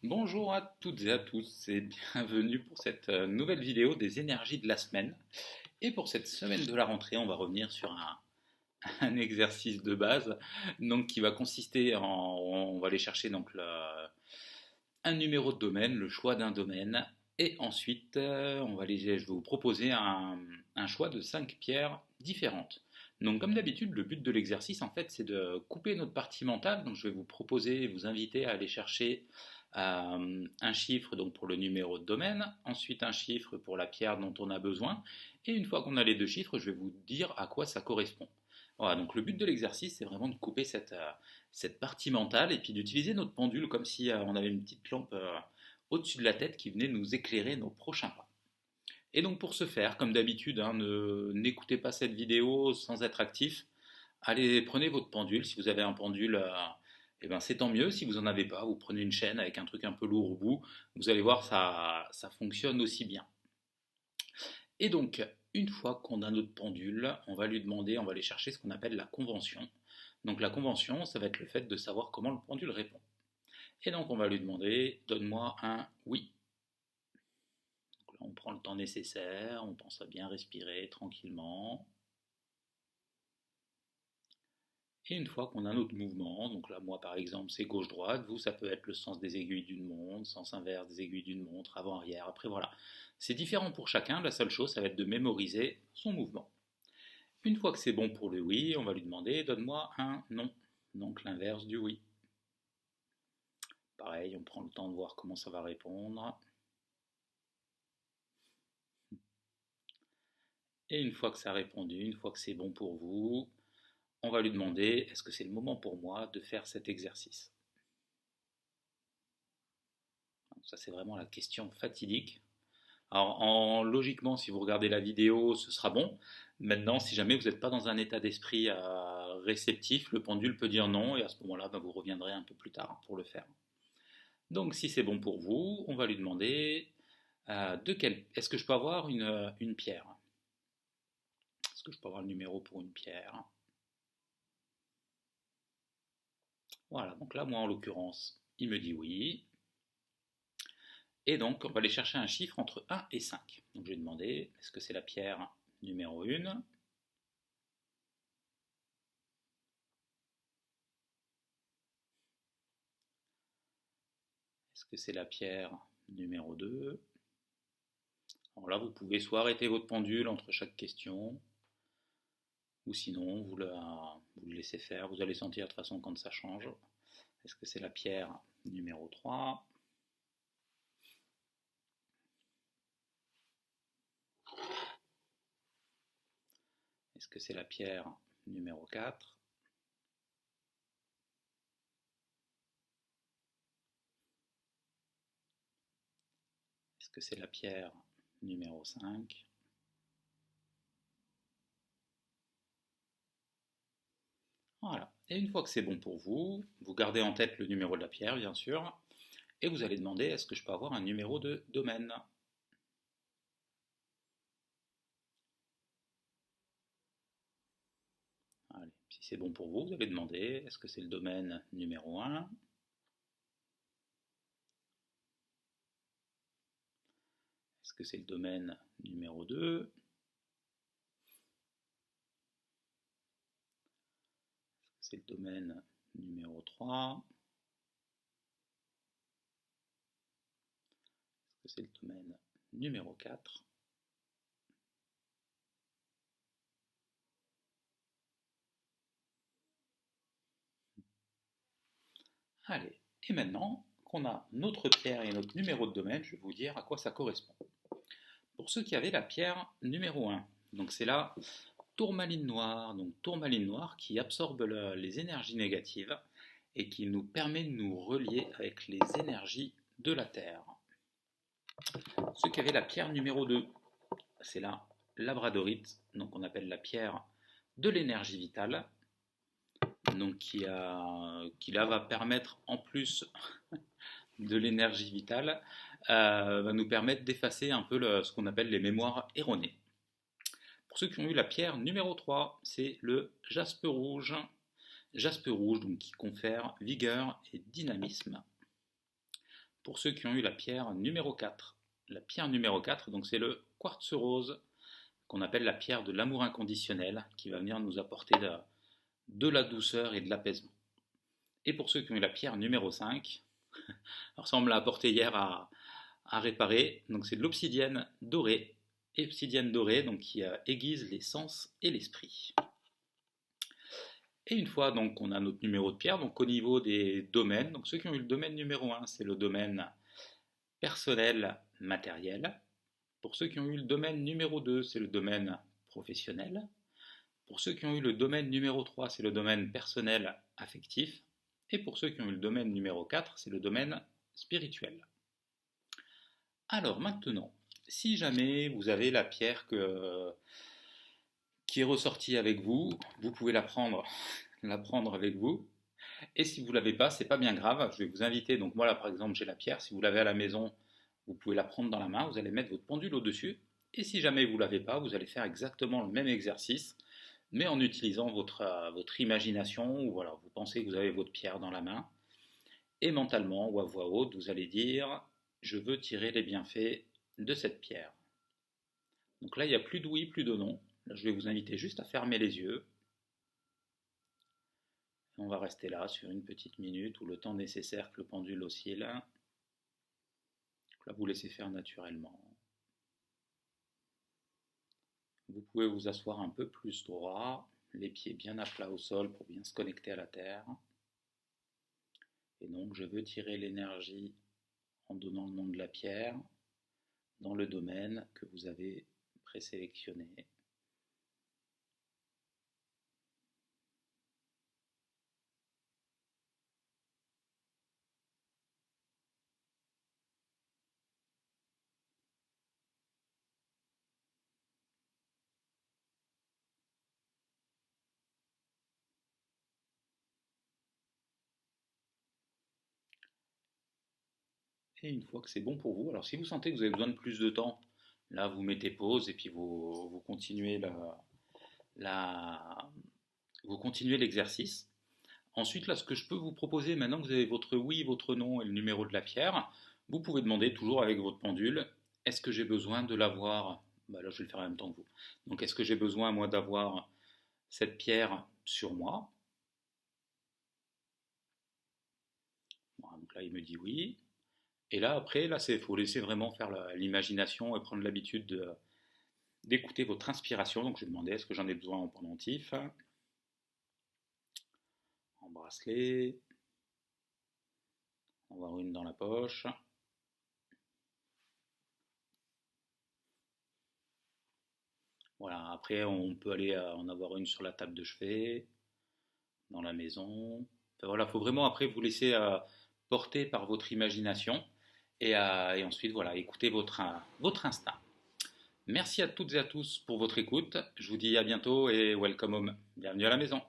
Bonjour à toutes et à tous et bienvenue pour cette nouvelle vidéo des énergies de la semaine. Et pour cette semaine de la rentrée, on va revenir sur un exercice de base donc, qui va consister on va aller chercher un numéro de domaine, le choix d'un domaine. Et ensuite, je vais vous proposer un choix de 5 pierres différentes. Donc comme d'habitude, le but de l'exercice, en fait, c'est de couper notre partie mentale. Donc je vais vous proposer, vous inviter à aller chercher un chiffre donc pour le numéro de domaine, ensuite un chiffre pour la pierre dont on a besoin, et une fois qu'on a les deux chiffres, je vais vous dire à quoi ça correspond. Voilà, donc le but de l'exercice, c'est vraiment de couper cette partie mentale et puis d'utiliser notre pendule comme si on avait une petite lampe au-dessus de la tête qui venait nous éclairer nos prochains pas. Et donc pour ce faire, comme d'habitude, n'écoutez pas cette vidéo sans être actif. Allez, prenez votre pendule. Si vous avez un pendule, eh ben, c'est tant mieux. Si vous n'en avez pas, vous prenez une chaîne avec un truc un peu lourd au bout. Vous allez voir, ça fonctionne aussi bien. Et donc, une fois qu'on a notre pendule, on va lui demander, on va aller chercher ce qu'on appelle la convention. Donc la convention, ça va être le fait de savoir comment le pendule répond. Et donc on va lui demander, donne-moi un oui. Donc là, on prend le temps nécessaire, on pense à bien respirer tranquillement. Et une fois qu'on a notre mouvement, donc là moi par exemple c'est gauche-droite, vous ça peut être le sens des aiguilles d'une montre, sens inverse des aiguilles d'une montre, avant-arrière, après voilà. C'est différent pour chacun, la seule chose ça va être de mémoriser son mouvement. Une fois que c'est bon pour le oui, on va lui demander donne-moi un non, donc l'inverse du oui. Pareil, on prend le temps de voir comment ça va répondre. Et une fois que ça a répondu, une fois que c'est bon pour vous, on va lui demander est-ce que c'est le moment pour moi de faire cet exercice. Ça c'est vraiment la question fatidique. Alors logiquement, si vous regardez la vidéo, ce sera bon. Maintenant, si jamais vous n'êtes pas dans un état d'esprit réceptif, le pendule peut dire non et à ce moment-là, vous reviendrez un peu plus tard pour le faire. Donc si c'est bon pour vous, on va lui demander est-ce que je peux avoir une pierre. Est-ce que je peux avoir le numéro pour une pierre? Voilà, donc là, moi en l'occurrence, il me dit oui. Et donc, on va aller chercher un chiffre entre 1 et 5. Donc, je vais demander, est-ce que c'est la pierre numéro 1? Est-ce que c'est la pierre numéro 2? Alors là, vous pouvez soit arrêter votre pendule entre chaque question, ou sinon, vous le laissez faire. Vous allez sentir de toute façon quand ça change. Est-ce que c'est la pierre numéro 3? Est-ce que c'est la pierre numéro 4? Est-ce que c'est la pierre numéro 5? Voilà. Et une fois que c'est bon pour vous, vous gardez en tête le numéro de la pierre, bien sûr, et vous allez demander est-ce que je peux avoir un numéro de domaine? Allez, si c'est bon pour vous, vous allez demander est-ce que c'est le domaine numéro 1? Est-ce que c'est le domaine numéro 2? Est-ce que c'est le domaine numéro 3? Est-ce que c'est le domaine numéro 4? Allez, et maintenant qu'on a notre pierre et notre numéro de domaine, je vais vous dire à quoi ça correspond. Pour ceux qui avaient la pierre numéro 1, donc c'est la tourmaline noire, donc tourmaline noire qui absorbe les énergies négatives et qui nous permet de nous relier avec les énergies de la Terre. Ceux qui avaient la pierre numéro 2, c'est la labradorite, donc on appelle la pierre de l'énergie vitale, donc qui là va permettre en plus de l'énergie vitale, va nous permettre d'effacer un peu ce qu'on appelle les mémoires erronées. Pour ceux qui ont eu la pierre numéro 3, c'est le jaspe rouge. Jaspe rouge donc, qui confère vigueur et dynamisme. pour ceux qui ont eu la pierre numéro 4. La pierre numéro 4, donc c'est le quartz rose, qu'on appelle la pierre de l'amour inconditionnel, qui va venir nous apporter de la douceur et de l'apaisement. Et pour ceux qui ont eu la pierre numéro 5, alors ça on me l'a apporté hier à réparer, donc c'est de l'obsidienne dorée, donc qui aiguise les sens et l'esprit. Et une fois donc on a notre numéro de pierre, donc au niveau des domaines, donc ceux qui ont eu le domaine numéro 1, c'est le domaine personnel matériel. Pour ceux qui ont eu le domaine numéro 2, c'est le domaine professionnel. Pour ceux qui ont eu le domaine numéro 3, c'est le domaine personnel affectif. Et pour ceux qui ont eu le domaine numéro 4, c'est le domaine spirituel. Alors maintenant, si jamais vous avez la pierre qui est ressortie avec vous, vous pouvez la prendre avec vous. Et si vous ne l'avez pas, c'est pas bien grave. Je vais vous inviter. Donc moi là par exemple j'ai la pierre. Si vous l'avez à la maison, vous pouvez la prendre dans la main. Vous allez mettre votre pendule au-dessus. Et si jamais vous ne l'avez pas, vous allez faire exactement le même exercice, mais en utilisant votre imagination. Ou voilà, vous pensez que vous avez votre pierre dans la main. Et mentalement ou à voix haute, vous allez dire je veux tirer les bienfaits de cette pierre. Donc là il n'y a plus de oui, plus de non. Là, je vais vous inviter juste à fermer les yeux. On va rester là sur une petite minute ou le temps nécessaire que le pendule oscille. Là, vous laissez faire naturellement. Vous pouvez vous asseoir un peu plus droit, les pieds bien à plat au sol pour bien se connecter à la terre. Et donc je veux tirer l'énergie en donnant le nom de la pierre dans le domaine que vous avez présélectionné. Et une fois que c'est bon pour vous, alors si vous sentez que vous avez besoin de plus de temps, là vous mettez pause et puis vous continuez vous continuez l'exercice. Ensuite, là, ce que je peux vous proposer, maintenant que vous avez votre oui, votre non et le numéro de la pierre, vous pouvez demander toujours avec votre pendule, est-ce que j'ai besoin de l'avoir? Là, je vais le faire en même temps que vous. Donc, est-ce que j'ai besoin, moi, d'avoir cette pierre sur moi? Voilà, donc là, il me dit oui. Et là, après, là, il faut laisser vraiment faire l'imagination et prendre l'habitude d'écouter votre inspiration. Donc, je vais demander, est-ce que j'en ai besoin en pendentif, en bracelet, en avoir une dans la poche. Voilà, après on peut aller en avoir une sur la table de chevet, dans la maison. Enfin, voilà, il faut vraiment après vous laisser porter par votre imagination et ensuite voilà, écouter votre instinct. Merci à toutes et à tous pour votre écoute. Je vous dis à bientôt et welcome home. Bienvenue à la maison.